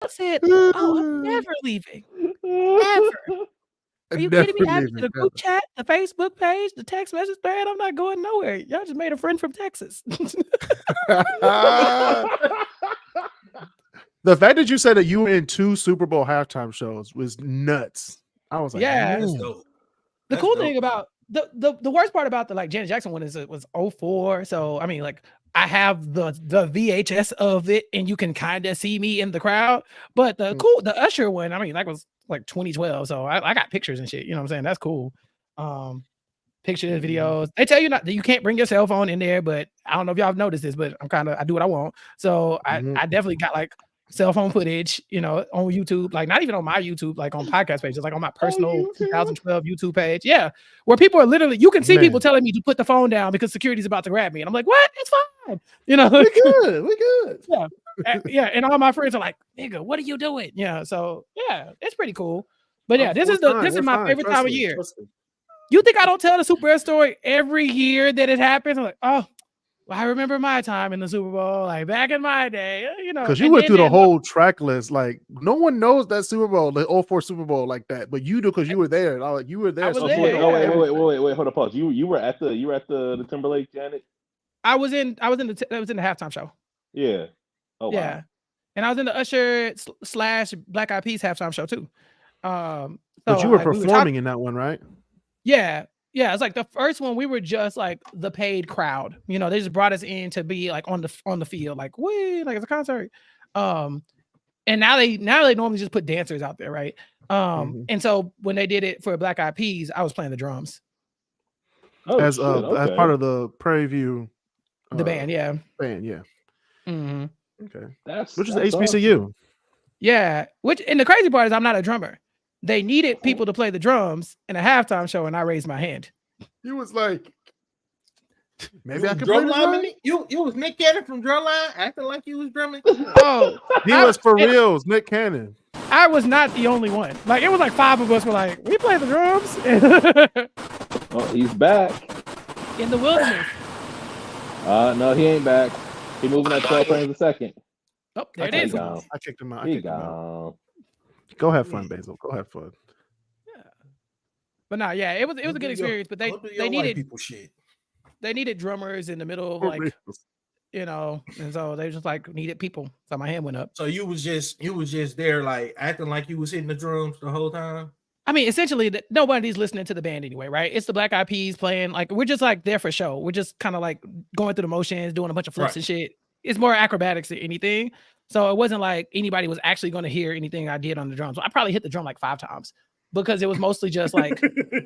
said, "Oh, I'm never leaving. Never. Are you kidding me? Add me to the group chat, the Facebook page, the text message thread. I'm not going nowhere. Y'all just made a friend from Texas." The fact that you said that you were in 2 Super Bowl halftime shows was nuts. I was like, yeah. man. The cool thing about the worst part about the like Janet Jackson one is it was 04. So I mean, like I have the VHS of it, and you can kind of see me in the crowd. But the Usher one, I mean, that was like 2012. So I got pictures and shit. You know what I'm saying? That's cool. Pictures, videos. They tell you not that you can't bring your cell phone in there, but I don't know if y'all have noticed this, but I do what I want. So I definitely got like cell phone footage, you know, on YouTube, like not even on my YouTube, like on podcast pages, like on my personal 2012 YouTube page. Yeah. Where people are literally, you can see people telling me to put the phone down because security's about to grab me. And I'm like, what? It's fine. You know, we good. We good. Yeah. Yeah. And all my friends are like, nigga, what are you doing? Yeah. So yeah, it's pretty cool. But yeah, this is my favorite time of year. You think I don't tell the Super Bowl story every year that it happens? I'm like, oh, well, I remember my time in the Super Bowl, like back in my day, you know. Because you went through the whole track list. Like, no one knows that Super Bowl, the 04 Super Bowl like that, but you do because you were there. Like, you were there. Wait, hold on, pause. You were at the Timberlake, Janet? I was in the halftime show. Yeah. Oh, yeah. Wow. And I was in the Usher / Black Eyed Peas halftime show too. But you were performing in that one, right? Yeah. Yeah, it's like the first one we were just like the paid crowd. You know, they just brought us in to be like on the field, like wait, like it's a concert. And now they normally just put dancers out there, right? And so when they did it for Black Eyed Peas, I was playing the drums. As part of the Prairie View, the band, yeah. Band, yeah. Mm-hmm. Okay, which is the HBCU. Awesome. Yeah, and the crazy part is I'm not a drummer. They needed people to play the drums in a halftime show, and I raised my hand. He was like, maybe I could play the drum. You was Nick Cannon from Drumline, acting like you was drumming. Oh, he was for reals, Nick Cannon. I was not the only one. Like it was like 5 of us were like, we play the drums. Oh, he's back in the wilderness. No, he ain't back. He moving at 12 frames a second. Oh, there it is. I kicked him out. He gone. Go have fun, Basil. Go have fun. Yeah, but no, yeah, it was a good experience. But they needed people shit. They needed drummers in the middle of like, you know, and so they just like needed people. So my hand went up. So you was just there like acting like you was hitting the drums the whole time. I mean, essentially, nobody's listening to the band anyway, right? It's the Black Eyed Peas playing. Like we're just like there for show. We're just kind of like going through the motions, doing a bunch of flips and shit. It's more acrobatics than anything. So it wasn't like anybody was actually going to hear anything I did on the drums. So I probably hit the drum like 5 times because it was mostly just like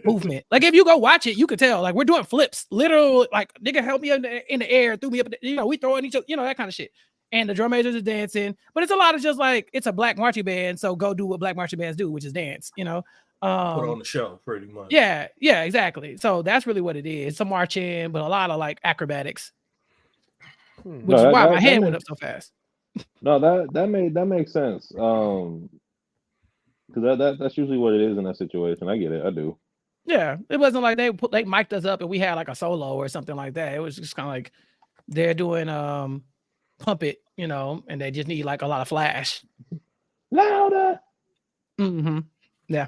movement. Like if you go watch it, you could tell like we're doing flips, literal like nigga help me in the air, threw me up, you know, we throwing each other, you know, that kind of shit. And the drum majors are dancing, but it's a lot of just like it's a black marching band. So go do what black marching bands do, which is dance, you know. Put on the show pretty much. Yeah, exactly. So that's really what it is. Some marching, but a lot of like acrobatics. Which is why my hand went up so fast. No, that makes sense. Because that's usually what it is in that situation. I get it. I do. Yeah, it wasn't like they mic'd us up and we had like a solo or something like that. It was just kind of like they're doing Pump It, you know, and they just need like a lot of flash. Louder. Mm-hmm. Yeah.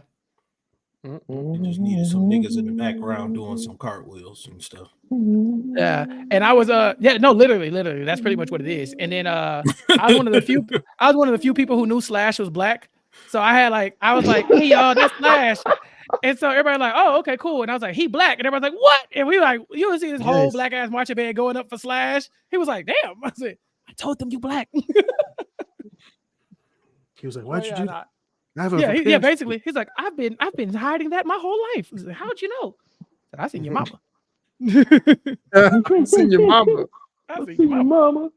They just needed some niggas in the background doing some cartwheels and stuff. Yeah, and I was literally, that's pretty much what it is. And then I was one of the few people who knew Slash was black. So I was like, hey y'all, that's Slash. And so everybody like, oh, okay, cool. And I was like, he black. And everybody's like, what? And we like, you would see this whole black ass marching band going up for Slash. He was like, damn. I said, I told them you black. He was like, why'd you do that? Yeah, basically. He's like, I've been hiding that my whole life. He's like, how'd you know? I seen your mama. I seen your mama. I seen your mama.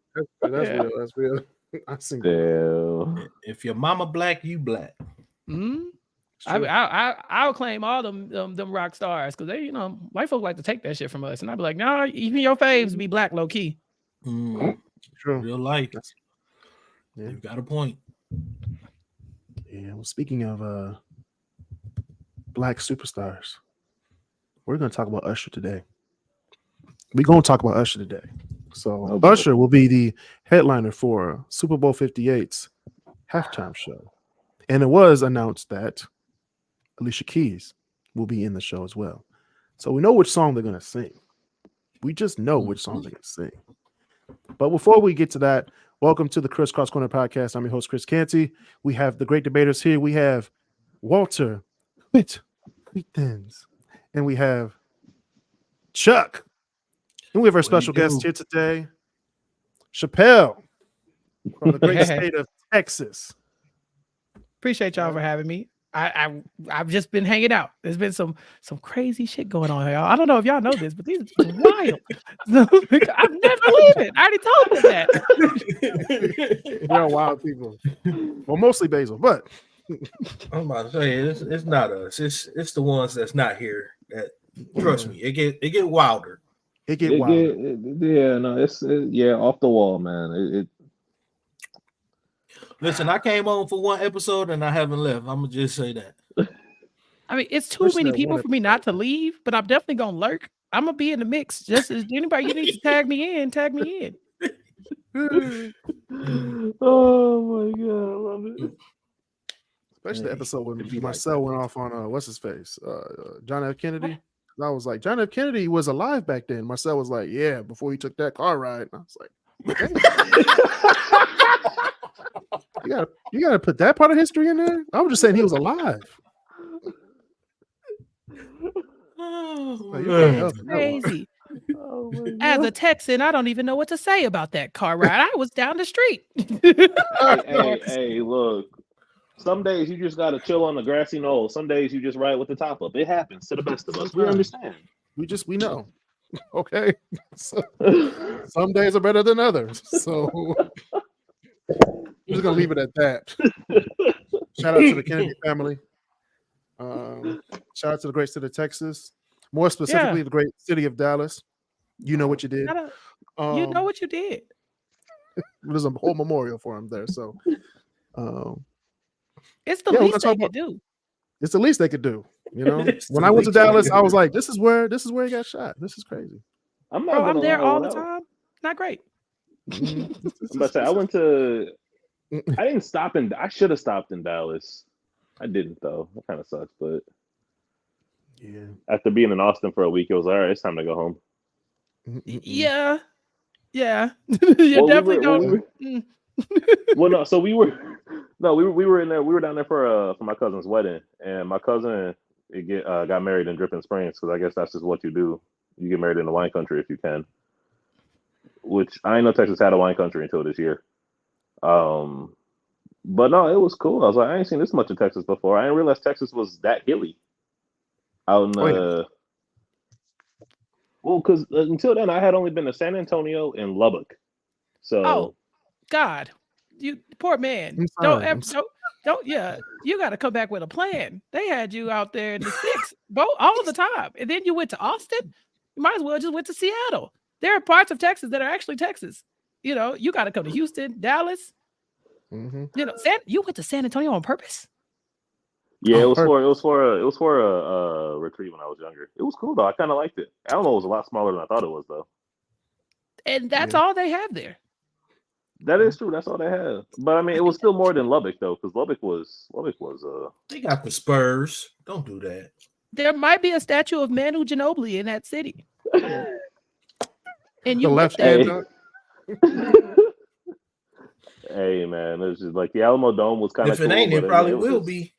That's real. I seen if your mama black, you black. Mm-hmm. I'll claim all them rock stars because they, you know, white folk like to take that shit from us, and I'd be like, no, even your faves be black low key. True, real life. Yeah. You got a point. Yeah. Well, speaking of black superstars, we're gonna talk about Usher today. We're gonna talk about Usher today. So Usher will be the headliner for Super Bowl 58's halftime show. And it was announced that Alicia Keys will be in the show as well. So we know which song they're going to sing. We just know which song they're going to sing. But before we get to that, welcome to the Kris Cross Corner podcast. I'm your host, Kris Canty. We have the Great Debaterz here. We have Walter with Wheat Thins. And we have Chuck. And we have our special guest here today, Chappelle, from the great state of Texas. Appreciate y'all for having me. I've just been hanging out. There's been some crazy shit going on here. I don't know if y'all know this, but these are wild. I'm never leaving. I already told them that. We're wild people. Well, mostly Basil, but I'm about to say it's not us. It's the ones that's not here. That trust me, it get wilder. It get wilder. It's off the wall, man. Listen, I came on for one episode and I haven't left. I'm gonna just say that. I mean, it's too many people for me not to leave, but I'm definitely gonna lurk. I'm gonna be in the mix. Just as anybody you need to tag me in. Oh my god, I love it. Especially the episode when Marcel went off on what's his face, John F. Kennedy. I was like, John F. Kennedy was alive back then. Marcel was like, yeah, before he took that car ride. And I was like, okay. You gotta put that part of history in there. I was just saying he was alive. That's crazy. As a Texan, I don't even know what to say about that car ride. I was down the street. hey, look. Some days you just gotta chill on the grassy knoll. Some days you just ride with the top up. It happens to the best of us. We understand. We know. Okay. So, some days are better than others. So I'm just gonna leave it at that. Shout out to the Kennedy family. Shout out to the great state of Texas. More specifically, the great city of Dallas. You know what you did. You know what you did. There's a whole memorial for him there. So it's the least they could do. It's the least they could do. You know, when I went to Dallas, I was like, this is where he got shot. This is crazy. I'm there all the time. Not great. I'm about to say, I didn't stop I should have stopped in Dallas. I didn't though. That kind of sucks, but yeah. After being in Austin for a week, it was all right. It's time to go home. Yeah. You definitely don't. Well, no. So we were in there. We were down there for my cousin's wedding, and my cousin got married in Dripping Springs because I guess that's just what you do. You get married in the wine country if you can. Which I didn't know Texas had a wine country until this year. But no, it was cool. I was like, I ain't seen this much of Texas before. I didn't realize Texas was that hilly. Out in well, because until then I had only been to San Antonio and Lubbock. So God, you poor man. Don't you got to come back with a plan. They had you out there in the sticks all the time, and then you went to Austin. You might as well just went to Seattle. There are parts of Texas that are actually Texas. You know, you got to come to Houston, Dallas. Mm-hmm. You know, you went to San Antonio on purpose. Yeah, it was for a retreat when I was younger. It was cool though. I kind of liked it. Alamo was a lot smaller than I thought it was though. And that's all they have there. That is true. That's all they have. But I mean, it was still more than Lubbock though, because Lubbock was. They got the Spurs. Don't do that. There might be a statue of Manu Ginobili in that city. And you left hand. Hey man, it's just like the Alamo Dome was kind of. If it ain't, it probably will be.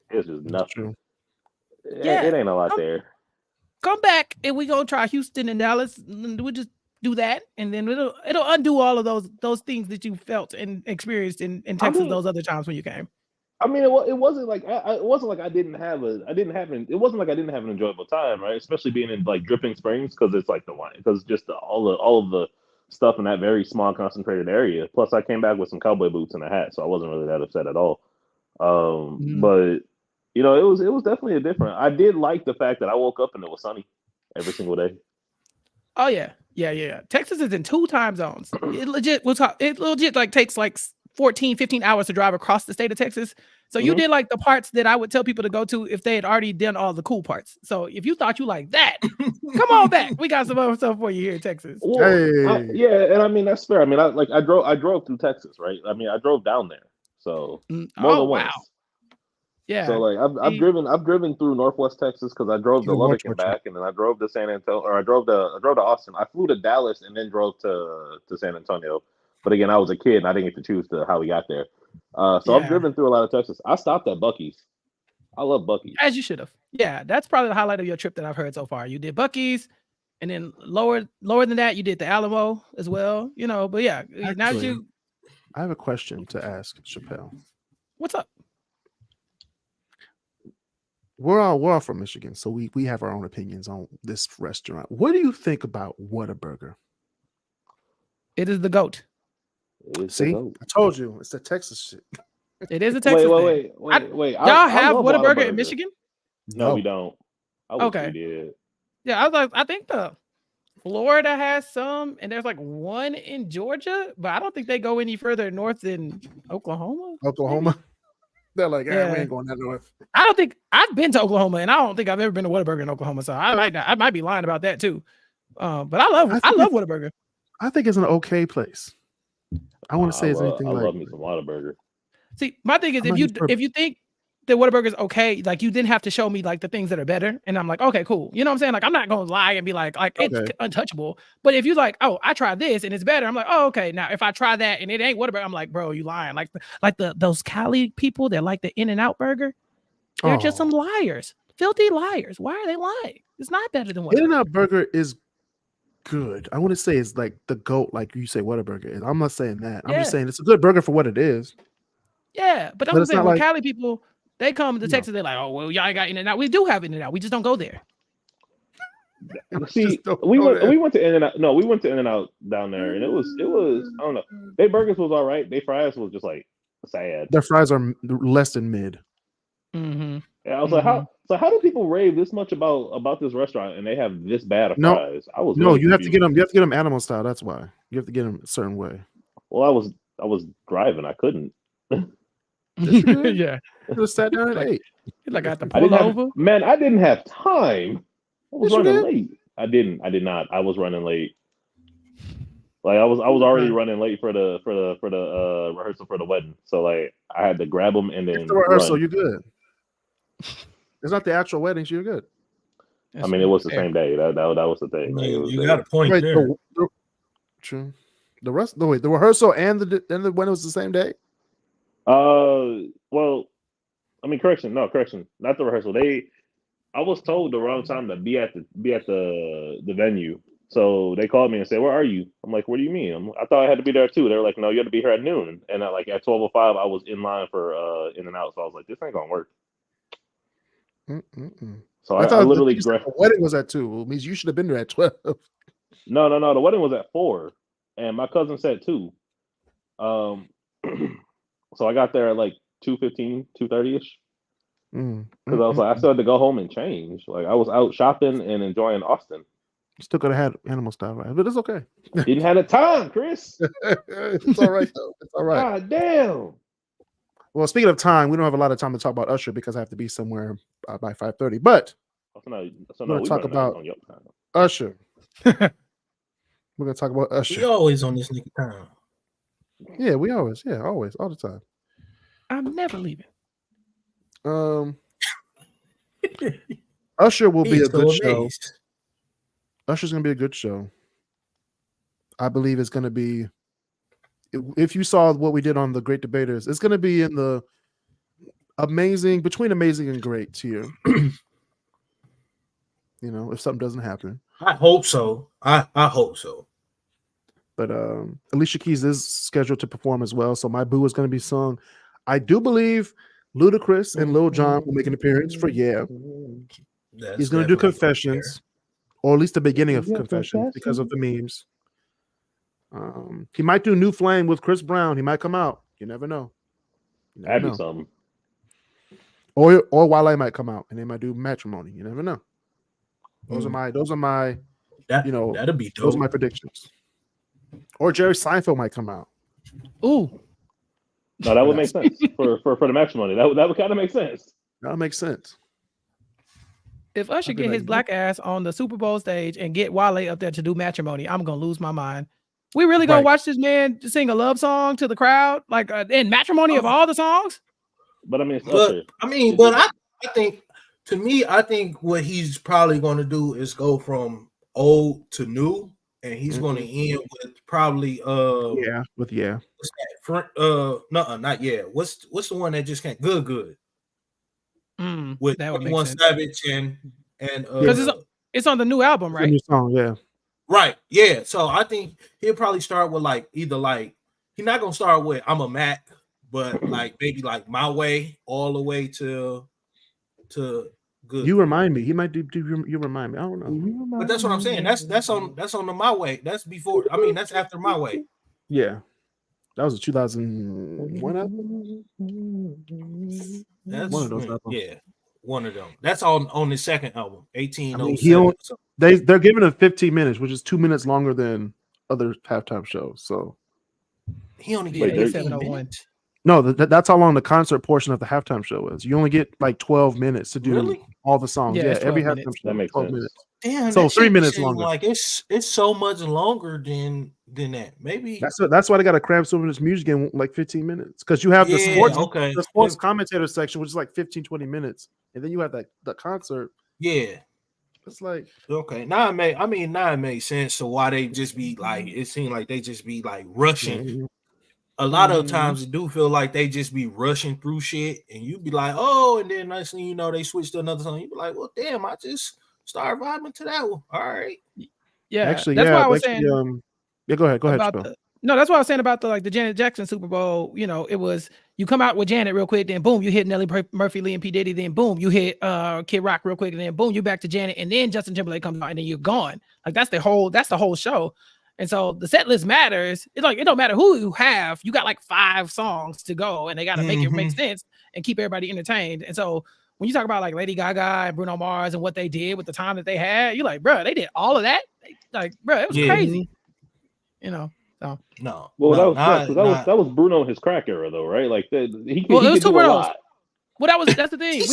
It's just nothing. Yeah, it ain't a lot there. Come back and we gonna try Houston and Dallas. And we'll just do that, and then it'll undo all of those things that you felt and experienced in Texas those other times when you came. I mean, it wasn't like it wasn't like I didn't have an enjoyable time, right? Especially being in like Dripping Springs because it's like the wine, because just all of the stuff in that very small concentrated area. Plus, I came back with some cowboy boots and a hat, so I wasn't really that upset at all. But you know, it was definitely a different. I did like the fact that I woke up and it was sunny every single day. Oh yeah. Texas is in 2 time zones. It legit like takes like 14, 15 hours to drive across the state of Texas. So you did like the parts that I would tell people to go to if they had already done all the cool parts. So if you thought you like that, come on back. We got some other stuff for you here in Texas. Well, and I mean that's fair. I mean, I drove through Texas, right? I mean, I drove down there. So more Oh than wow. once. Yeah. So like I've driven through Northwest Texas because I drove to You're Lubbock much, and much back, and then I drove to San Antonio, or I drove to Austin. I flew to Dallas and then drove to San Antonio. But again, I was a kid and I didn't get to choose how we got there. So I've Yeah. driven through a lot of Texas. I stopped at Buc-ee's. I love Buc-ee's. As you should have. Yeah, that's probably the highlight of your trip that I've heard so far. You did Buc-ee's, and then lower than that, you did the Alamo as well. You know, but yeah, now that Actually, you, I have a question to ask Chappelle. what's up? We're all from Michigan, so we have our own opinions on this restaurant. What do you think about Whataburger? It is the GOAT. See, I told you it's the Texas shit. It is a Texas thing. Wait. Y'all have love Whataburger in Michigan? No, we don't. I wish Okay. we did. Yeah, I was like, I think the Florida has some, and there's like one in Georgia, but I don't think they go any further north than Oklahoma. Oklahoma. maybe? They're like, we Yeah. ain't going that north. I don't think I've been to Oklahoma, and I don't think I've ever been to Whataburger in Oklahoma. So I might be lying about that too. But I love Whataburger. I think it's an okay place. I want to say it's anything I like. love me some Whataburger. See, my thing is I'm not if you think that Whataburger is okay, like you didn't have to show me like the things that are better, and I'm like, okay, cool. You know what I'm saying? Like I'm not gonna lie and be like it's untouchable. But if you like, oh, I tried this and it's better, I'm like, oh, okay. Now if I try that and it ain't Whataburger, I'm like, bro, you lying. Like those Cali people that like the In-N-Out burger, they're just some liars, filthy liars. Why are they lying? It's not better than Whataburger. In-N-Out burger is good. I want to say it's like the GOAT, like you say Whataburger is. I'm not saying that. I'm just saying it's a good burger for what it is. Yeah, but I'm saying not when like- Cali people, they come to Texas, they're like, oh, well, y'all ain't got In-N-Out. We do have In-N-Out. We just don't go there. See, we went to In-N-Out. No, we went to In-N-Out down there, and it was I don't know. Their burgers was all right. Their fries was just like sad. Their fries are less than mid. Mm-hmm. Yeah, I was like, how do people rave this much about this restaurant and they have this bad of fries? I was you have to get them. You have to get them animal style. That's why you have to get them a certain way. Well, I was driving. I couldn't. Yeah. Just sat down and ate. Like I had to pull over. I didn't have time. I was Yes, you running did. late. I did not. I was running late. Like I was already running late for the rehearsal for the wedding. So like I had to grab them and then It's the rehearsal. run. You're good. It's not the actual wedding. So you're good. I mean, it was the same day. That was the thing. Like, it was You got a point Wait, there. True. The rehearsal and the wedding was the same day. Well, I mean, correction, not the rehearsal. I was told the wrong time to be at the venue. So they called me and said, "Where are you?" I'm like, "What do you mean?" I thought I had to be there too. They were like, "No, you had to be here at noon." And at 12:05, I was in line for In-N-Out. So I was like, "This ain't gonna work." So I literally the wedding was at 2. It means you should have been there at 12. No. The wedding was at 4, and my cousin said 2. So I got there at like 2:15, 2:30ish. Because I was like, I still had to go home and change. Like I was out shopping and enjoying Austin. You still could have had animal style, right? But it's okay. Didn't have the time, Chris. It's all right though. It's all right. God damn. Well, speaking of time, we don't have a lot of time to talk about USHER because I have to be somewhere by 5:30. But we're going to talk about USHER. We're going to talk about USHER. We always on this nigga time. Yeah, always, all the time. I'm never leaving. USHER will be a good amazed. show. USHER's going to be a good show. I believe it's going to be. If you saw what we did on the Great Debaterz, it's going to be in the between amazing and great tier. If something doesn't happen. I hope so. I hope so. But Alicia Keys is scheduled to perform as well, so My Boo is going to be sung. I do believe Ludacris and Lil Jon will make an appearance for Yeah. He's going to do Confessions, or at least the beginning of Confessions because of the memes. He might do New Flame with Chris Brown. He might come out. You never know. That'd be something. Or Wale might come out and they might do Matrimony. You never know. Those are my that'd be dope. Those are my predictions. Or Jerry Seinfeld might come out. Ooh. No, that would make sense for the Matrimony. That would kind of make sense. That would make sense. If USHER get his black ass on the Super Bowl stage and get Wale up there to do Matrimony, I'm gonna lose my mind. We really gonna Right. watch this man sing a love song to the crowd, like in Matrimony of all the songs? But I mean, it's But Usher. I think to me, I think what he's probably going to do is go from old to new, and he's going to end with probably Yeah, with yeah. what's that? No, not yet. What's the one that just came? Good. With That would make 21 sense. Savage and Because it's on the new album, It's a right? new song, yeah. right, yeah. So I think he'll probably start with like either like he's not gonna start with I'm a Mac, but like maybe like My Way all the way to Good. You remind me. He might do you remind me. I don't know. But that's what I'm saying. That's on the My Way. That's before. I mean, that's after My Way. Yeah. That was a 2001 That's one of those albums. yeah, one of them. That's on the second album, 1807. I mean, they're giving him 15 minutes, which is 2 minutes longer than other halftime shows. So he only Wait, gave there's- 18 minutes. no, that's how long the concert portion of the halftime show is. You only get like 12 minutes to do Really? all the songs. Yeah, Yeah, it's every 12 halftime minutes. show That makes 12 sense. minutes. Damn, So that 3 shit minutes seem longer. Like it's so much longer than that. Maybe That's why they got to cram some of this music in like 15 minutes because you have the sports commentator section, which is like 15-20 minutes, and then you have the concert. Yeah. It's like Okay, now it makes sense. So why they just be like, it seemed like they just be like rushing. A lot of times it do feel like they just be rushing through shit, and you be like, oh, and then next thing you know, they switch to another song. You be like, well, damn, I just started vibing to that one. All right. Yeah, actually, that's yeah, why I was actually, saying. Yeah, go ahead. About Chappelle. that's what I was saying about the Janet Jackson Super Bowl. You know, it was you come out with Janet real quick, then boom, you hit Nelly Murphy, Lee, and P. Diddy, then boom, you hit Kid Rock real quick, and then boom, you back to Janet, and then Justin Timberlake comes out, and then you're gone. Like that's the whole show. And so the set list matters. It's like it don't matter who you have, you got like 5 songs to go, and they gotta make it make sense and keep everybody entertained. And so when you talk about like Lady Gaga and Bruno Mars and what they did with the time that they had, you're like, bro, they did all of that. Like, bro, it was crazy. You know. So no. Well, that was Bruno in his crack era, though, right? Like he it was could do a lot. Well, that's the thing.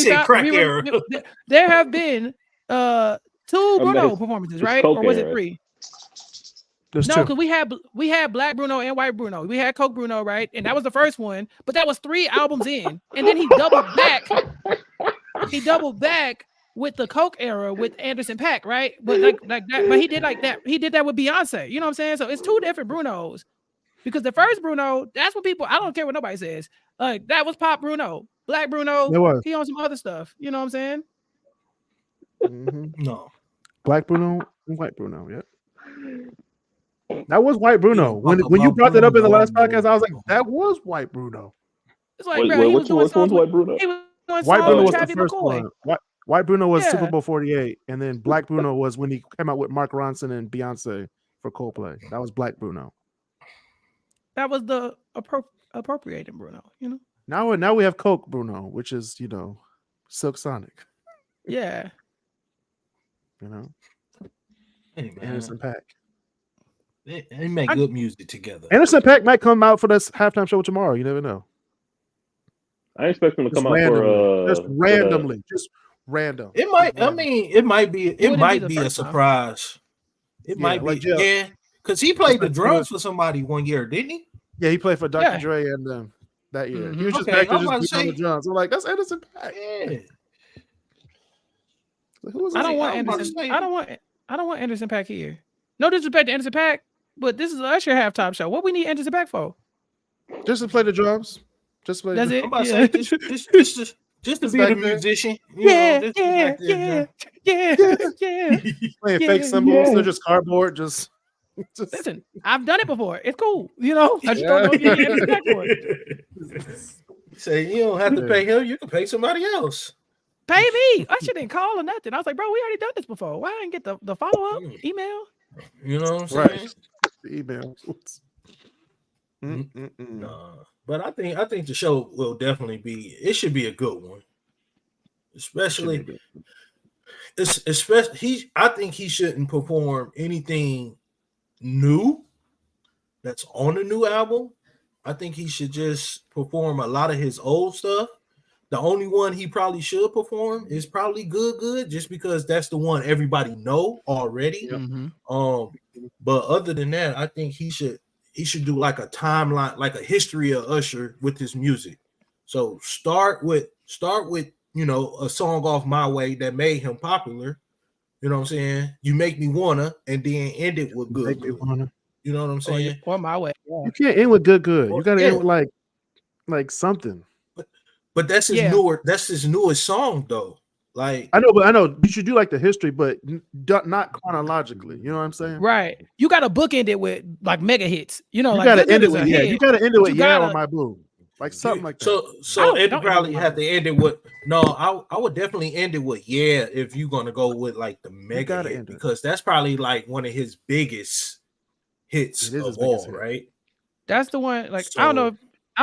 era. There have been 2 Bruno performances, right? Or was it 3? There's no, 2. because we had Black Bruno and White Bruno. We had Coke Bruno, right? And that was the first one, but that was 3 albums in, and then he doubled back. He doubled back with the Coke era with Anderson .Paak, right? But like that, but he did like that. He did that with Beyonce. You know what I'm saying? So it's 2 different Brunos. Because the first Bruno, that's what people. I don't care what nobody says. Like that was Pop Bruno, Black Bruno. It was. He on some other stuff. You know what I'm saying? No. Black Bruno and White Bruno. Yeah. That was White Bruno. When you brought that up in the last podcast, I was like, that was White Bruno. It's like, bro, which one's White Bruno? White Bruno was the Travis first McCoy. one. White Bruno was Super Bowl 48, and then Black Bruno was when he came out with Mark Ronson and Beyonce for Coldplay. That was Black Bruno. That was the appropriating Bruno, you know. Now we have Coke Bruno, which is Silk Sonic. Yeah. You know, Hey, man. Anderson .Paak. They make good music together. Anderson .Paak might come out for this halftime show tomorrow. You never know. I expect him to come out randomly, just random. It might. I mean, it might be a surprise. It might be, yeah. Because he played the drums for somebody one year, didn't he? Yeah, he played for Dr. Dre and that year. He was just back there just beating on the drums. I'm like, that's Anderson .Paak. Yeah. I don't want Anderson .Paak here. No disrespect to Anderson .Paak, but this is an Usher halftime show. What we need Anderson .Paak for? Just to play the drums. Just play. That's it. I'm about to say, just to be the musician. Yeah. Playing fake cymbals. They're just cardboard. Just listen. I've done it before. It's cool. You know. I just don't know if you need Anderson .Paak for it. Say you don't have to pay him. You can pay somebody else. Pay me. Usher didn't call or nothing. I was like, bro, we already done this before. Why didn't get the follow up email? You know what I'm saying? Right. The email. But I think the show will definitely be. It should be a good one, especially. I think he shouldn't perform anything new that's on the new album. I think he should just perform a lot of his old stuff. The only one he probably should perform is probably Good, just because that's the one everybody know already. But other than that, I think he should do like a timeline, like a history of Usher with his music. So start with you know, a song off My Way that made him popular. You know what I'm saying? You Make Me Wanna, and then end it with Good. You know what I'm saying? Or My Way. Yeah. You can't end with good. You got to end with like something. But that's his newest song though. Like I know. You should do like the history, but not chronologically. You know what I'm saying? Right. You got to bookend it with like mega hits. You know, you like got to end it with You got to end it with or My Boo. Like something like that. So it probably have to end it with I would definitely end it with if you're gonna go with like the mega hit, because that's probably like one of his biggest hits of all, right? That's the one. Like I don't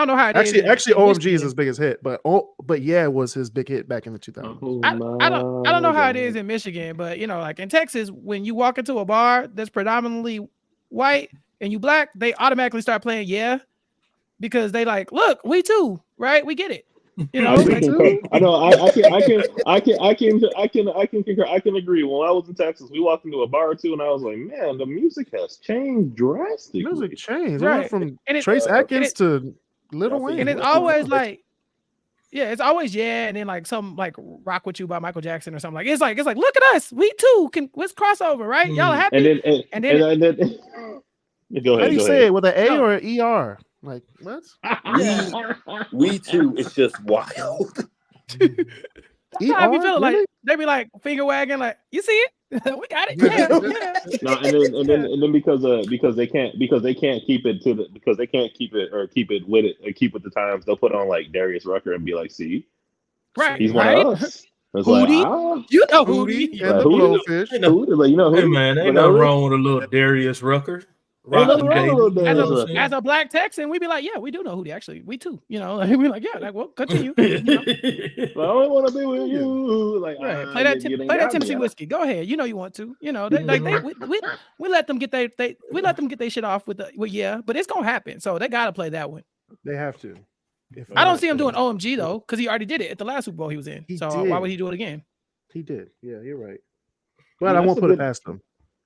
know how it is. Actually, OMG is his biggest hit, but it was his big hit back in the 2000s. I don't know how it is in Michigan, but you know, like in Texas, when you walk into a bar that's predominantly white and you black, they automatically start playing because they like, look, we too, right? We get it. You know, I know. I can concur. I can agree. When I was in Texas, we walked into a bar or two, and I was like, man, the music has changed drastically. Music changed. Right. It went from Trace Atkins to Lil Wayne. And it's always like, it's always and then like some like Rock With You by Michael Jackson or something. Like it's like look at us, we too let's crossover, right? Y'all are happy. And then go ahead. How do you say it, with an A or an ER? Like what? We too. It's just wild. That's how we feel. Really? Like they be like finger wagging, like you see it, we got it. Yeah. No, and then because they can't keep it with the times. They'll put on like Darius Rucker and be like, see, right, he's one of us. Hootie, you know Hootie, and the Blowfish. Hootie, you know Hootie. Hey man, ain't nothing wrong with a little Darius Rucker. As a black Texan, we be like, yeah, we do know Hootie. Actually, we too. You know, we like, yeah, like, well, continue. You know? I don't want to be with you. Like, right. Play that Tennessee whiskey. Go ahead. You know you want to. You know, we let them get their shit off with but it's gonna happen. So they gotta play that one. They have to. I don't see him doing OMG though, because he already did it at the last Super Bowl he was in. Why would he do it again? He did. Yeah, you're right. But I won't put it past him.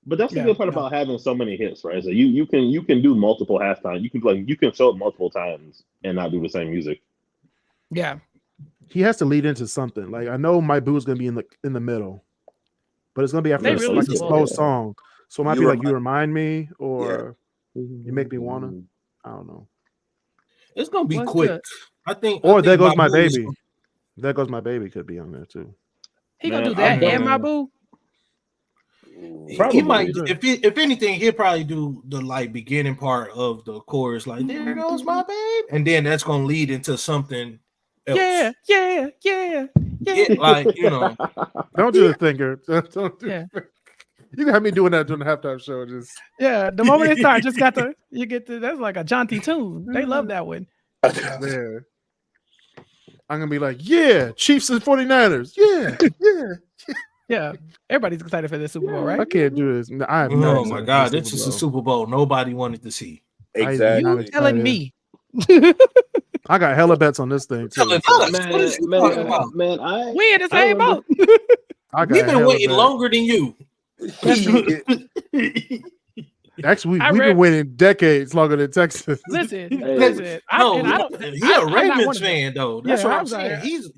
But that's the good part about having so many hits, right? So you can do multiple halftime. You can show it multiple times and not do the same music. Yeah. He has to lead into something. Like I know My Boo is gonna be in the middle, but it's gonna be after like a slow song. So it might be like You Remind Me or You Make Me Wanna. I don't know. It's gonna be quick. I think. Or There Goes My Baby. There Goes My Baby could be on there too. He gonna do that and My Boo. He might, if anything, he'll probably do the like beginning part of the chorus, like "There goes my babe," and then that's gonna lead into something else. Yeah. Like you know, don't do the finger. Don't do. Yeah. You got me doing that during the halftime show. Just the moment it starts, just that's like a jaunty tune. They love that one. Yeah. I'm gonna be like, Chiefs and 49ers. Yeah. Everybody's excited for this Super Bowl, right? I can't do this. Oh my God, this is a Super Bowl nobody wanted to see. Exactly. You telling me? I got hella bets on this thing too. Man, we in the same boat. We've been waiting longer than you. Actually, we've been waiting decades longer than Texas. Listen. He's a Ravens fan though. That's what I'm saying. He's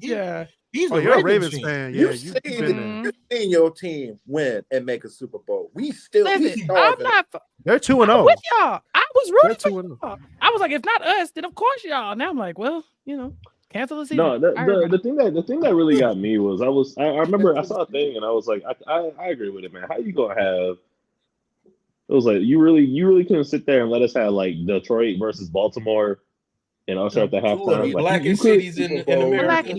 you're a Ravens fan. Yeah, you've seen your team win and make a Super Bowl. I'm not. They're 2-0 with y'all. I was rooting for y'all. I was like, if not us, then of course y'all. Now I'm like, well, cancel the season. No, the thing that really got me was I remember I saw a thing and I was like, I agree with it, man. How you gonna have? It was like you really couldn't sit there and let us have like Detroit versus Baltimore and Usher at the halftime. Like, blackest cities in America.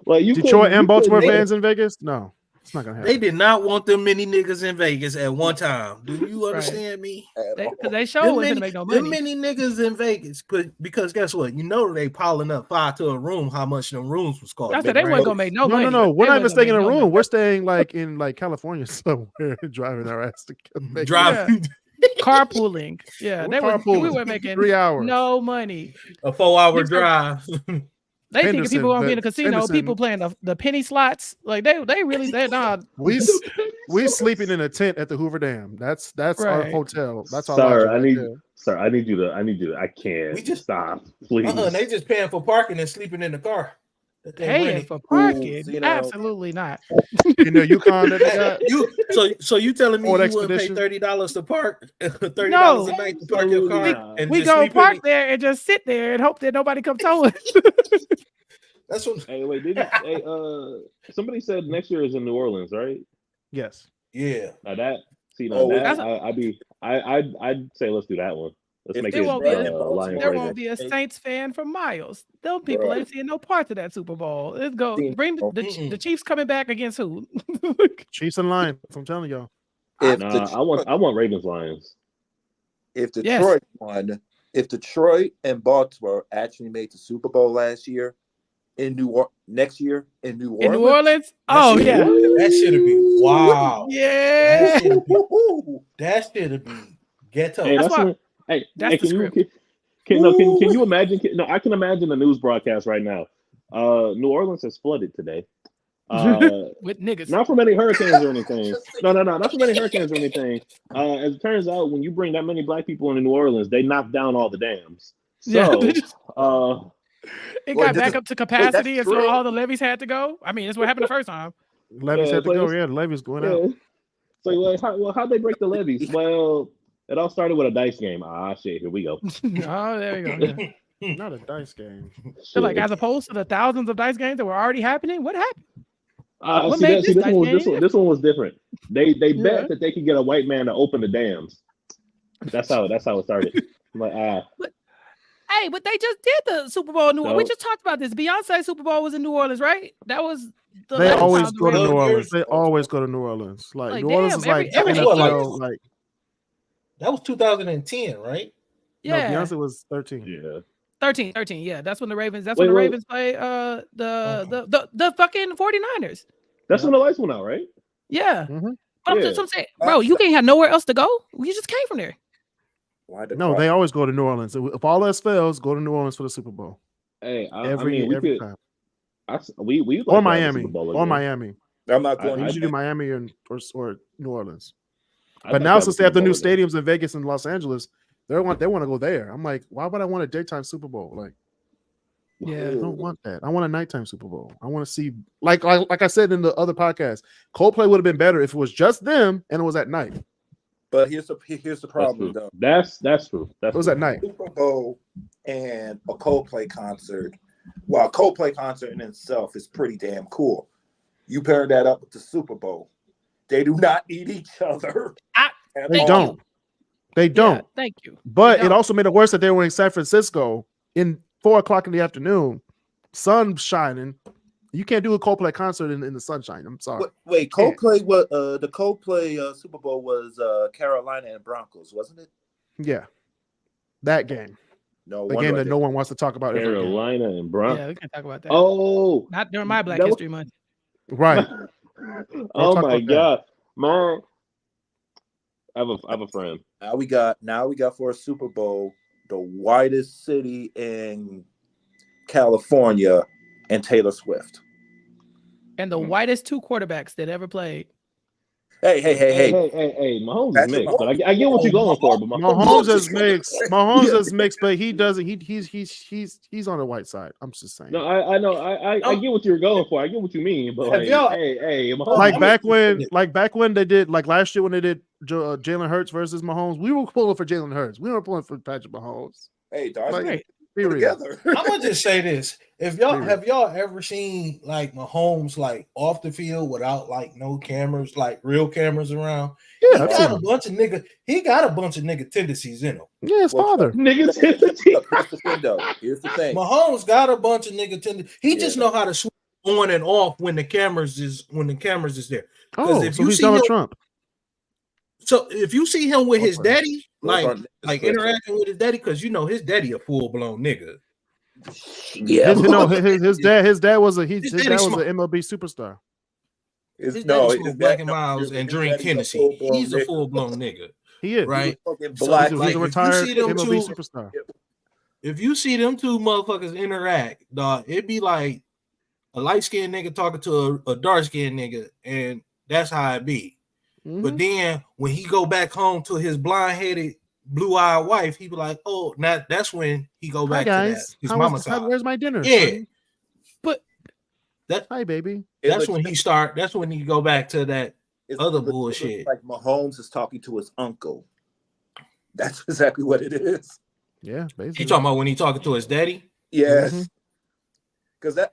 Like you Detroit and Baltimore fans in Vegas? No, it's not gonna happen. They did not want them many niggas in Vegas at one time. Do you understand me? Because they showed wasn't make no money. Them many niggas in Vegas, because guess what? They piling up 5 to a room. How much them rooms was costing? That's they weren't gonna make no money. No. We're not even staying in a room. We're staying like in California somewhere, driving our ass to driving. Carpooling. Yeah, we were making 3 hours. No money. A 4-hour drive. They think Henderson, people gonna be in the the- casino, Henderson. people playing the penny slots. Like they really they nah. We sleeping in a tent at the Hoover Dam. That's our Right. hotel. That's our Sir, lodging right there. I need you to. I can't. We just- stop, please. They just paying for parking and sleeping in the car. that they Paying rented. for parking? see, now- Absolutely not. You know, UConn that they got. So you telling me you Ford wouldn't pay Expedition? $30 to park, $30 No. a night to park your car, Nah. and We just go sleep in park it? there and just sit there and hope that nobody come tow us. That's what. Hey, wait, did you? Hey, somebody said next year is in New Orleans, right? Yes. Yeah. Now that, Oh, that that's I'd say let's do that one. Let's If make there it won't be a- Lions There Ravens. won't be a Saints fan for miles. Them people Right. ain't seeing no parts of that Super Bowl. Let's go. See, Bring the Mm-mm. Chiefs coming back against who? Chiefs and Lions. I'm telling y'all. If Nah, I want Ravens Lions. if Yes. Detroit won, if Detroit and Baltimore actually made the Super Bowl last year next year in New Orleans, In New Orleans? Oh shit- yeah. That should have been wow. Yeah. That should have been ghetto. Hey, That's that's why- when, hey, that's hey, the can you script. can you imagine? No, I can imagine the news broadcast right now. New Orleans is flooded today. With niggas. Not from any hurricanes or anything. No, not from any hurricanes or anything. As it turns out, when you bring that many black people into New Orleans, they knock down all the dams. Yeah, So, they just- It Well, got back up to capacity, and so true. all the levees had to go. I mean, that's what happened the first time. Levy's Yeah, had to go. players- Yeah, the Levy's going yeah. out. So, how'd they break the levees? Well, it all started with a dice game. Ah, shit, here we go. Oh, there you go. Yeah. Not a dice game. So, like, Shit. as opposed to the thousands of dice games that were already happening, what happened? what See, made this this one dice game this one was different. They Yeah. bet that they could get a white man to open the dams. That's how it started. I'm like, Hey, but they just did the Super Bowl in New Orleans. We No. just talked about this. Beyonce Super Bowl was in New Orleans, right? That was the They last always time the go to Ravens- New Years Orleans. They ago. always go to New Orleans. Like Like, New Orleans damn, is like every- NFL. Like That was 2010, right? Yeah, no, Beyonce was 13. yeah. 13. Yeah, that's when the Ravens. That's Wait, when the wait. Ravens play the fucking 49ers. That's when the lights went out, right? Yeah, Mhm. but Yeah. I'm saying, bro, you can't have nowhere else to go. You just came from there. Why the No, crowd- they always go to New Orleans. If all else fails, go to New Orleans for the Super Bowl. Hey, Every time. time. We Or like to have a Miami. Super Bowl Or again. Miami. I'm not I- going. We I- usually do Miami or New Orleans. I'd But like to now have a since they have Super the new Bowl again. stadiums in Vegas and Los Angeles, they want to go there. I'm like, why would I want a daytime Super Bowl? Like, Yeah. I don't want that. I want a nighttime Super Bowl. I want to see like I said in the other podcast, Coldplay would have been better if it was just them and it was at night. But here's the That's problem true. though. That's true. It was at night. Super Bowl and a Coldplay concert. Well, a Coldplay concert in itself is pretty damn cool. You pair that up with the Super Bowl. They do not need each other. at They all. don't. They don't. Yeah, thank you. But They it don't. also made it worse that they were in San Francisco in 4:00 in the afternoon, sun shining. You can't do a Coldplay concert in the sunshine. I'm sorry. Wait, Coldplay was the Coldplay Super Bowl was Carolina and Broncos, wasn't it? Yeah, that game, No, the wonder game I that no didn't- one wants to talk about. Ever again. Carolina and Brown. Yeah, we can talk about that. Oh, Not during my Black that was- History Month. Right. oh talk my about that. God, man. I have a friend. Now we got for a Super Bowl the whitest city in California and Taylor Swift. And the whitest two quarterbacks that ever played. Hey. Hey, Mahomes is Patrick mixed, but I get what you're going for. But Mahomes is mixed. Mahomes is mixed, but he doesn't. He's on the white side. I'm just saying. No, I know. I get what you're going for. I get what you mean, but Have like, y'all- hey, Mahomes. Like back when they did like last year when they did Jalen Hurts versus Mahomes, we were pulling for Jalen Hurts. We weren't pulling for Patrick Mahomes. Hey, Darcy, Like, Right. be real. together. I'm gonna just say this: if y'all Period. have y'all ever seen like Mahomes like off the field without like no cameras, like real cameras around? Yeah, he I've got seen a him. bunch of nigga. He got a bunch of nigga tendencies in him. Yeah, his Well, father. niggas. Look, here's the thing, though. Here's the thing. Mahomes got a bunch of nigga tendencies. He just Yeah. know how to switch on and off when the cameras is there. Oh, if so you he's see Donald him- Trump. So if you see him with his Okay. daddy, Those aren't like niggas. interacting with his daddy, because you know his daddy a full blown nigga. Yeah, His dad was a His his daddy dad was smart. an MLB superstar. It's, His no, daddy his smoke Black dad- and Miles his and drink daddy's a Hennessy. full-blown He's a nigga. full blown nigga. He is. Right. Fucking So, black. He's like, a if you retired see them MLB two- superstar. if you see them two motherfuckers interact, dog, it'd be like a light-skinned nigga talking to a dark-skinned nigga, and that's how it be. But then when he go back home to his blonde-headed, blue-eyed wife, he be like, "Oh, now that's when he go back to that his mama's side. Where's my dinner? Yeah, son? but that hi, baby. That's when he start. That's when he go back to that other it bullshit. like Mahomes is talking to his uncle. That's exactly what it is. Yeah, basically. You talking about when he talking to his daddy? Yes, because that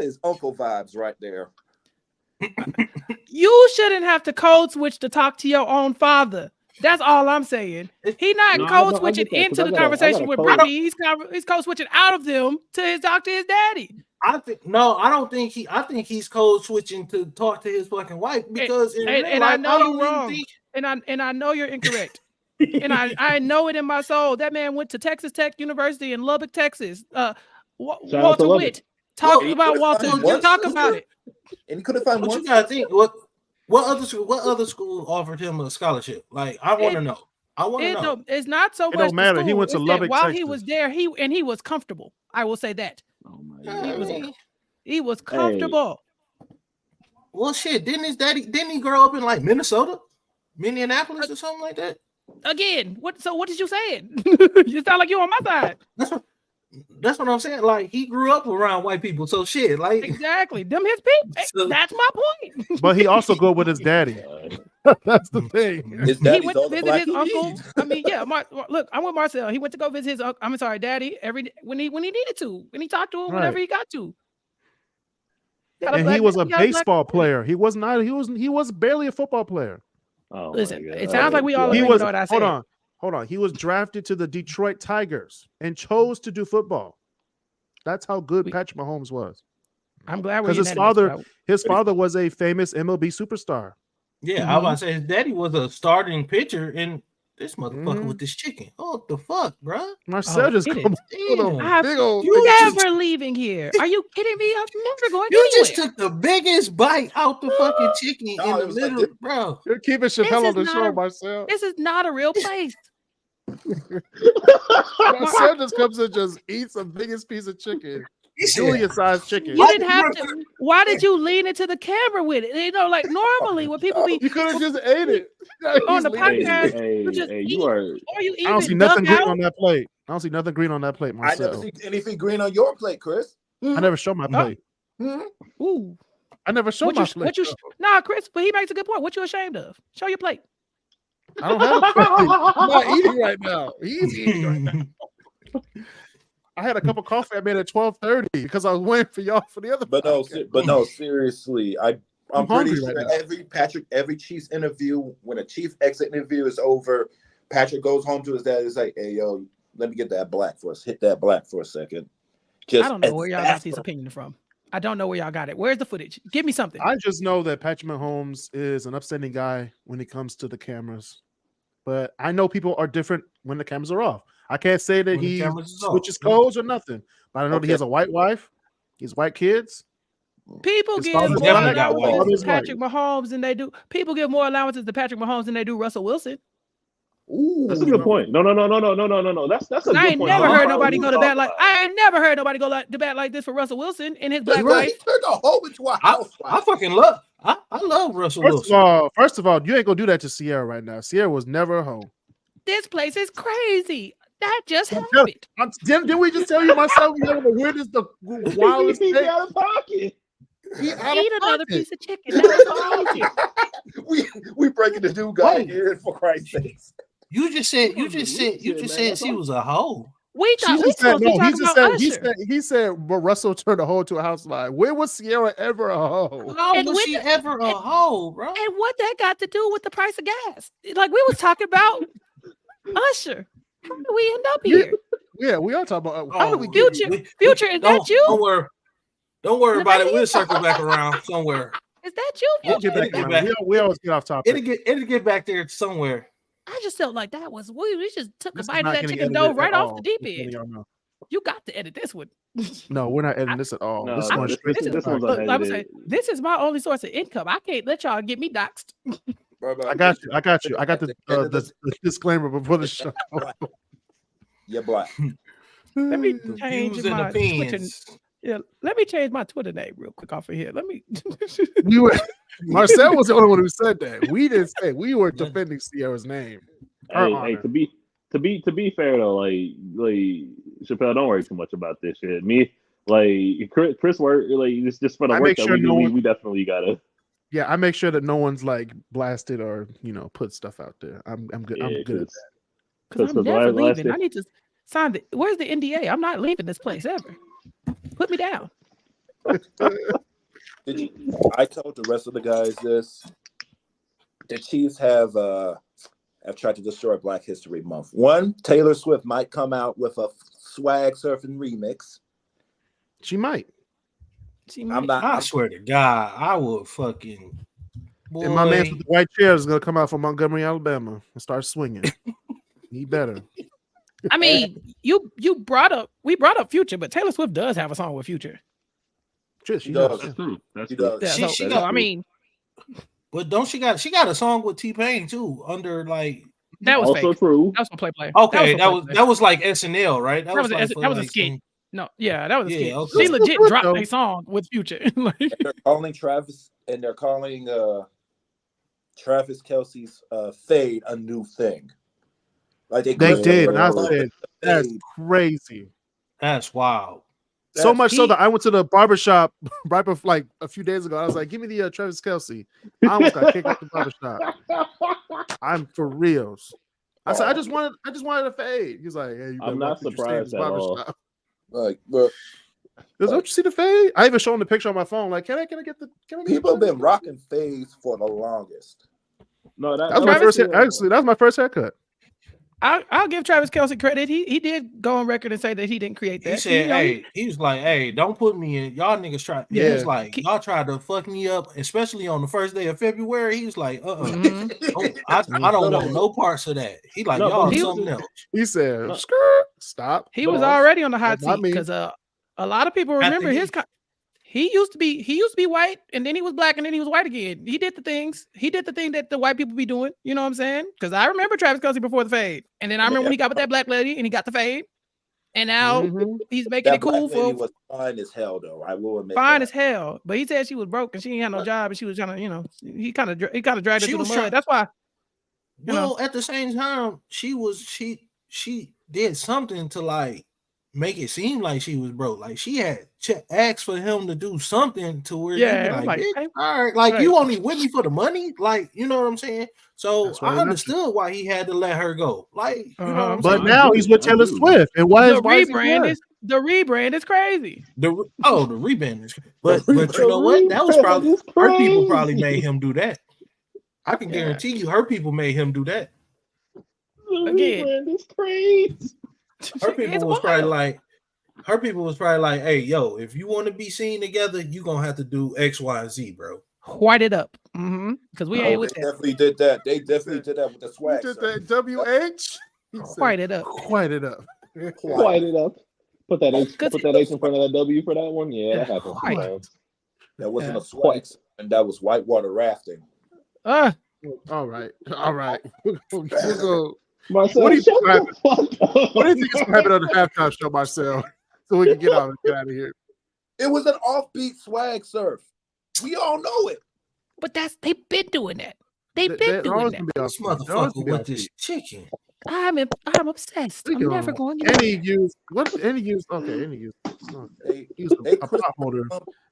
is uncle vibes right there. You shouldn't have to code switch to talk to your own father. That's all I'm saying. He's not code switching into the conversation with Brittany. He's code switching out of them to talk to his daddy. I don't think he. I think he's code switching to talk to his fucking wife because I know you're wrong. And I know you're incorrect. And I know it in my soul. That man went to Texas Tech University in Lubbock, Texas. Walter Witt. Talk about Walter. Talk about it. And he could have found one. You gotta think what other school offered him a scholarship? Like I want to know. I want to know. No, it's not so much. It don't matter. He went to Lubbock, while Texas. he was there, he was comfortable. I will say that. Oh my God. He was comfortable. Well, shit. Didn't he grow up in like Minnesota, Minneapolis, or something like that? Again, what did you say? You sound like you're on my side. That's what I'm saying. Like he grew up around white people, so shit. Like exactly, them his people. So, that's my point. But he also go with his daddy. That's the thing. His he went to visit his uncle. I mean, yeah. Look, I'm with Marcel. He went to go visit his. I'm sorry, daddy. When he needed to, when he talked to him, whenever he got to. And he was a baseball player. He was not. He was barely a football player. Oh, listen, it sounds like we all agree with what I said. Hold on. He was drafted to the Detroit Tigers and chose to do football. That's how good Patrick Mahomes was. I'm glad because his father was a famous MLB superstar. Yeah, I was about to say his daddy was a starting pitcher, and this motherfucker with this chicken. Oh, what the fuck, bro? Marcel just come you never leaving here. Are you kidding me? I'm never going You just took the biggest bite out the fucking chicken in the middle, bro. You're keeping Chappelle on the show, Marcel. This is not a real place. Marcel just comes and just eats the biggest piece of chicken. Julia-sized chicken. You didn't have to. Why did you lean into the camera with it? You know, like normally when people be, you could have just ate it on the podcast. I don't see nothing green on that plate. I don't see nothing green on that plate, Marcel. I never see anything green on your plate, Chris. I never show my plate. Ooh, I never show my plate. Nah, Chris, but he makes a good point. What you ashamed of? Show your plate. I don't have a plate. I'm not eating right now. He's eating right now. I had a cup of coffee I made at 12:30 because I was waiting for y'all for the other. But no, seriously, I'm pretty sure every Chiefs interview, when a Chief exit interview is over, Patrick goes home to his dad and is like, "Hey, yo, let me get that black for us. Hit that black for a second." I don't know where y'all got these opinions from. I don't know where y'all got it. Where's the footage? Give me something. I just know that Patrick Mahomes is an upstanding guy when it comes to the cameras, but I know people are different when the cameras are off. I can't say that he switches codes or nothing, but I know that he has a white wife, he has white kids. People give more allowances to Patrick Mahomes than they do. People give more allowances to Patrick Mahomes than they do Russell Wilson. Ooh, that's a good point. No. That's a good point. I ain't never heard nobody go to bat like to bat like this for Russell Wilson and his black wife. He turned a hole into a house. I fucking love. I love Russell Wilson. First of all, you ain't gonna do that to Sierra right now. Sierra was never a hoe. This place is crazy. That just happened. Didn't we just tell you myself? You know the weirdest, the wildest thing? Out of pocket. Eat another piece of chicken. That was we breaking the new guy here for Christ's sake. You just said she was a hoe. We thought we supposed to talk about Usher. He said, but Russell turned a hoe to a house line. Where was Sierra ever a hoe? How was she ever a hoe, bro? And what that got to do with the price of gas? Like we was talking about Usher. How did we end up here? Yeah, we are talking about how do we Future, is that you? Don't worry about it. We'll circle back around somewhere. Is that you? We always get off topic. It'll get back there somewhere. I just felt like that was we just took a bite of that chicken dough right off the deep end. You got to edit this one. No, we're not editing this at all. No, this is going straight to the this is my only source of income. I can't let y'all get me doxxed. I got you. I got the disclaimer before the show. You're black. Let me The change views and my Twitter. opinions. Yeah, let me change my Twitter name real quick off of here. Let me. We were Marcel was the only one who said that. We didn't say we were defending Sierra's name. Her Hey, honor. to be fair though, like Chappelle, don't worry too much about this shit. Me, like Chris work, like just for the I work make that sure we do, no one- we definitely gotta. Yeah, I make sure that no one's like blasted or put stuff out there. I'm good. Yeah, I'm good at that. Because I'm never leaving. I need to sign the. Where's the NDA? I'm not leaving this place ever. Put me down. I told the rest of the guys this. The Chiefs have tried to destroy Black History Month. One, Taylor Swift might come out with a swag surfing remix. She might. I swear to God, I would fucking. Boy. And my man with the white chair is gonna come out from Montgomery, Alabama, and start swinging. He better. I mean, we brought up Future, but Taylor Swift does have a song with Future. She does. That's true. That's She true. does. Yeah, She so, got- I mean, But don't she got a song with T-Pain too under like that was Also fake. true. That was for play. okay for that was like SNL, right? That was like for, that was a like, skit. some- No, yeah, that was a Yeah, skit. okay. She legit Though. dropped a song with Future. Like, They're calling Travis Kelce's fade a new thing. Like They couldn't did. put And I it on said, the that's fade. crazy. That's wild. So much so he- that I went to the barbershop right before, like a few days ago. I was like, give me the Travis Kelce. I almost got kicked out the barbershop. I'm for reals. I said, I just wanted a fade. He's like, hey, you better I'm watch not what you say in this surprised at all. barbershop. Like, but Don't you see the fade? I even showed him the picture on my phone. Like, can I get the people have Travis been Kelce? rocking fades for the longest. No, That was my Travis- first actually, that was my first haircut. I'll give Travis Kelce credit. He did go on record and say that he didn't create that. He said, You know, "Hey, he was like, hey, don't put me in. Y'all niggas try. He Yeah. was like, y'all tried to fuck me up, especially on the first day of February. He was like, mhm. I don't want no parts of that. He like, No, y'all but are he- something else. He said, No. skirt, stop. He was But- already on the hot That's not seat me. because a lot of people After remember he- his. He used to be white, and then he was black, and then he was white again. He did the things. He did the thing that the white people be doing. You know what I'm saying? Because I remember Travis Kelce before the fade, and then I remember when he got with that black lady, and he got the fade, and now Mhm. he's making That it cool black lady for was fine as hell, though. I will admit. fine that. as hell. But he said she was broke and she ain't had no job, and she was trying to, he kind of dragged her She through the was mud. trying- That's why. You know. Well, at the same time, she did something to like make it seem like she was broke. Like she had asked for him to do something to where Yeah, you be like, hey, "Bitch, all right, like right. you only with me for the money, like you know what I'm saying. So That's why I they understood why he had to let her go. Like you know what I'm But saying. now he's with I Taylor do. Swift. And why The is he rebrand black? is crazy. The rebrand is, but The you know what? That was rebrand probably is her people probably crazy. made him do that. I can Yeah. guarantee you, her people made him do that. Again. Rebrand is crazy. Her It's people was wild. probably like, hey, yo, if you want to be seen together, you gonna have to do X, Y, and Z, bro. White it up. Because we Oh, ain't with they that. definitely did that. They definitely did that with the He swag. did sir. that WH. He said, White it up. White it up. White it up. Put that H Cause- in front of that W for that one. Yeah, that happens White. sometimes. That wasn't Yeah. a swag, and that was whitewater rafting. All right. We'll go. Marcel, What do you shut think the fuck up. What do you think is happening on the halftime show, Marcel? So we can get out of here. It was an offbeat swag surf. We all know it. But they've been doing that. They've been They're doing always that. gonna be This off. They're always motherfucker gonna be with off this beat. chicken. I'm obsessed. I'm Speaking never of, going to. Any use? Any use? Okay, any use. They Use they a pot holder.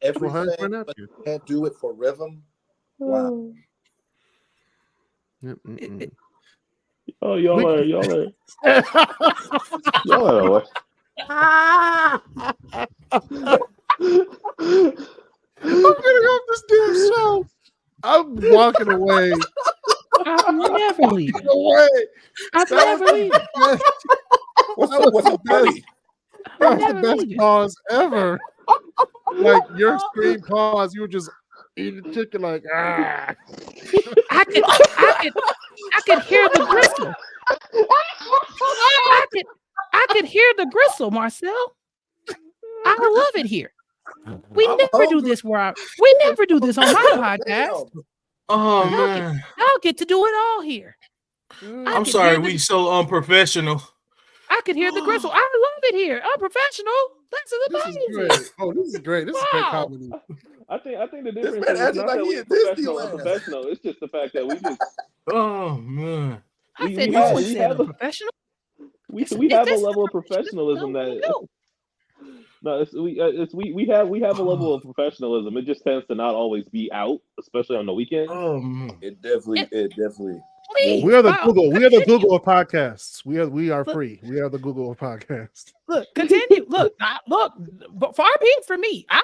everything, for but napkin. can't do it for rhythm. Wow. Oh, y'all are. I'm getting off this damn show. I'm walking away. I'm never leaving. Away. I'm That never was leaving. the What's That was what's the so funny? that was the never best leaving. pause ever. Like your screen pause, you were just eating chicken like ah. I could hear the gristle. I could hear the gristle, Marcel. I love it here. We I'm never do hungry. this we never do this on my podcast. Damn. Oh man, I'll get to do it all here. I'm sorry, we so unprofessional. I could hear the gristle. I love it here. I'm professional. This is This amazing. is great. Oh, this is great. This is great comedy. I think the difference man is acting not like that he we're in professional or Disneyland. professional. It's just the fact that we just Oh man. I we said, have- no one we said have I'm a- professional. we This have a is level of the professionalism professionalism that we do. no, we have a level of professionalism. It just tends to not always be out, especially on the weekend. Oh man. It definitely. Please, We are the wow, Google. We are the continue. Google of podcasts. We are Look. free. We are the Google of podcasts. Look, continue. Look, but far be it from me. I'm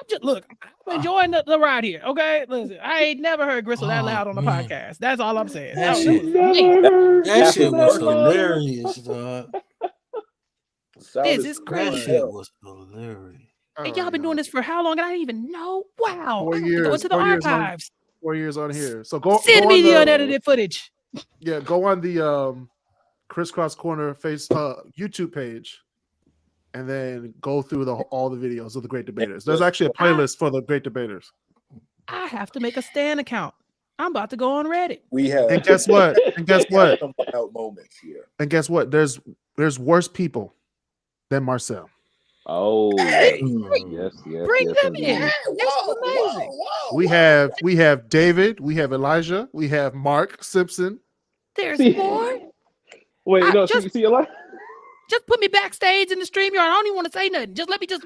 enjoying the ride here. Okay, listen, I ain't never heard Gristle that loud on the man. podcast. That's all I'm saying. That was shit- amazing. That shit was loud. hilarious, dog. This is That crazy. shit was hilarious. And y'all been doing this for how long? And I didn't even know. Wow. 4 I have to years. go into the 4 years on- archives. 4 years on here. So go Send go me on the unedited footage. Yeah, go on the Crisscross Corner YouTube page, and then go through all the videos of the Great Debaters. There's actually a playlist for the Great Debaters. I have to make a Stan account. I'm about to go on Reddit. We have. And guess what? And guess what? Some wild moments here. And guess what? There's worse people than Marcel. Oh, Hey, yes. Bring yes, them in. indeed. That's amazing. We have David, we have Elijah, we have Mark Simpson. There's See- more. Wait, I no, just- see a lot. Just put me backstage in the StreamYard. I don't even want to say nothing. Just let me just.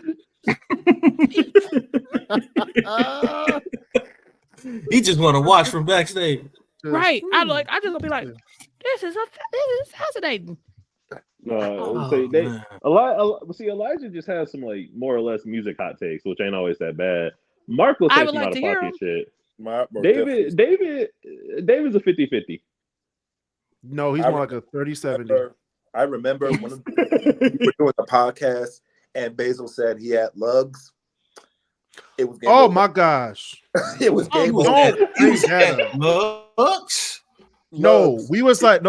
He just want to watch from backstage. Right. I just gonna be like, this is fascinating. No, Oh, man. Elijah just has some like more or less music hot takes, which ain't always that bad. Mark will I say would some like out to of hear pocket shit. David. David's a 50-50. No, he's more like a 30-70. I remember when we were doing the podcast and Basil said he had lugs. It was game Oh over. my gosh. It was game Oh, over. Don't bring that up. Looks. No, Lugs. we was like,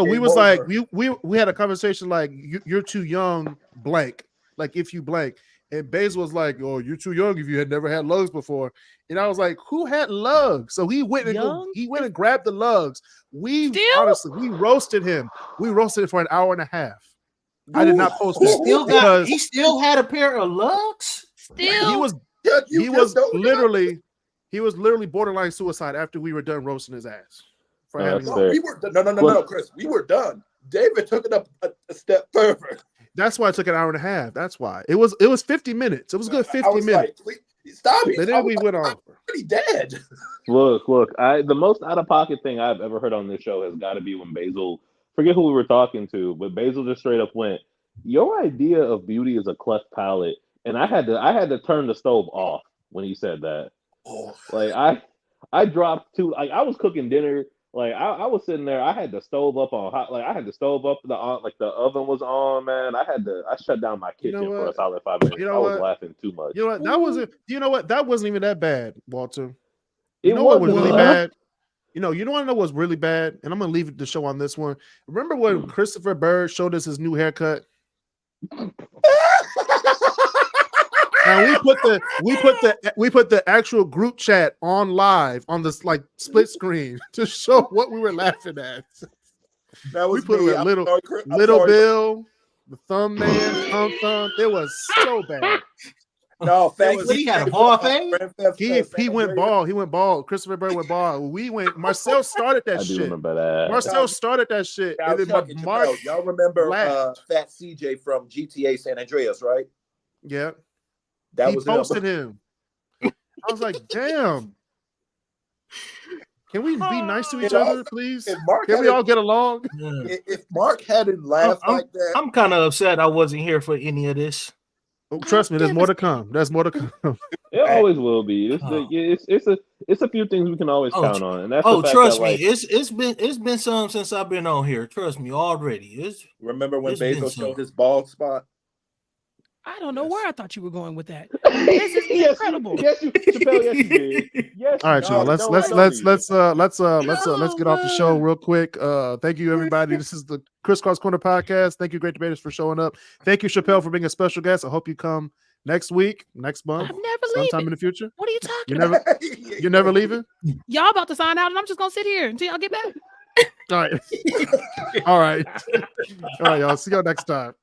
Game we had a conversation like you're too young, blank. Like if you blank. And Basil was like, "Oh, you're too young if you had never had lugs before." And I was like, "Who had lugs?" So he went and grabbed the lugs. We roasted him. We roasted it for an hour and a half. I did not post it He still had a pair of lugs. Still, he was Yeah, you he just was don't know. literally borderline suicide after we were done roasting his ass. For having That's lugs. fair. We were no, Chris. We were done. David took it up a step further. That's why it took an hour and a half. That's why it was 50 minutes. It was a good 50 I was minutes. like, stop it. Then we went on. I'm pretty dead. Look, the most out of pocket thing I've ever heard on this show has got to be when Basil, forget who we were talking to, but Basil just straight up went, "Your idea of beauty is a cleft palate," and I had to turn the stove off when he said that. Oh, Like I dropped two. Like I was cooking dinner. Like I was sitting there. I had the stove up on hot. Like I had the stove up. The oven was on. Man, I shut down my kitchen for a solid 5 minutes. I was laughing too much. You know what? That wasn't. You know what? That wasn't even that bad, Walter. It You know what was wasn't. really bad? You don't want to know what's really bad? And I'm gonna leave the show on this one. Remember when Christopher Bird showed us his new haircut? And we put the actual group chat on live on this like split screen to show what we were laughing at. that was We put me. a I'm little sorry, Chris. I'm Little sorry. Bill, the thumb man, thumb. It was so bad. No, thank He had a bald fade? He went bald. He went bald. Christopher Bird went bald. Marcel started that I do shit. remember that. Marcel started that shit. And then Mark, y'all remember laughed. Fat CJ from GTA San Andreas, right? yeah, That he was posted him. I was like, damn. Can we be nice to each other, please? If Mark Can we all get along? if Mark hadn't laughed like that, I'm kind of upset I wasn't here for any of this. Oh, trust me, there's more to come. There's more to come. It always will be. It's a few things we can always count on, and that's the fact trust that, me, like, it's been some since I've been on here. Trust me, already. remember when It's been Basil some. showed his bald spot? I don't know where I thought you were going with that. This is Yes, incredible. Yes, you, Chappelle, yes, you did. Yes, All right, you y'all. did. Let's No, let's no, let's you let's get off the show real quick. Thank you, everybody. This is the Crisscross Corner podcast. Thank you, Great Debaters, for showing up. Thank you, Chappelle, for being a special guest. I hope you come next week, next month, I'm never sometime leaving. in the future. What are you talking You're about? never you're never leaving. Y'all about to sign out, and I'm just gonna sit here until y'all get back. All right, all right, all right, y'all. See y'all next time.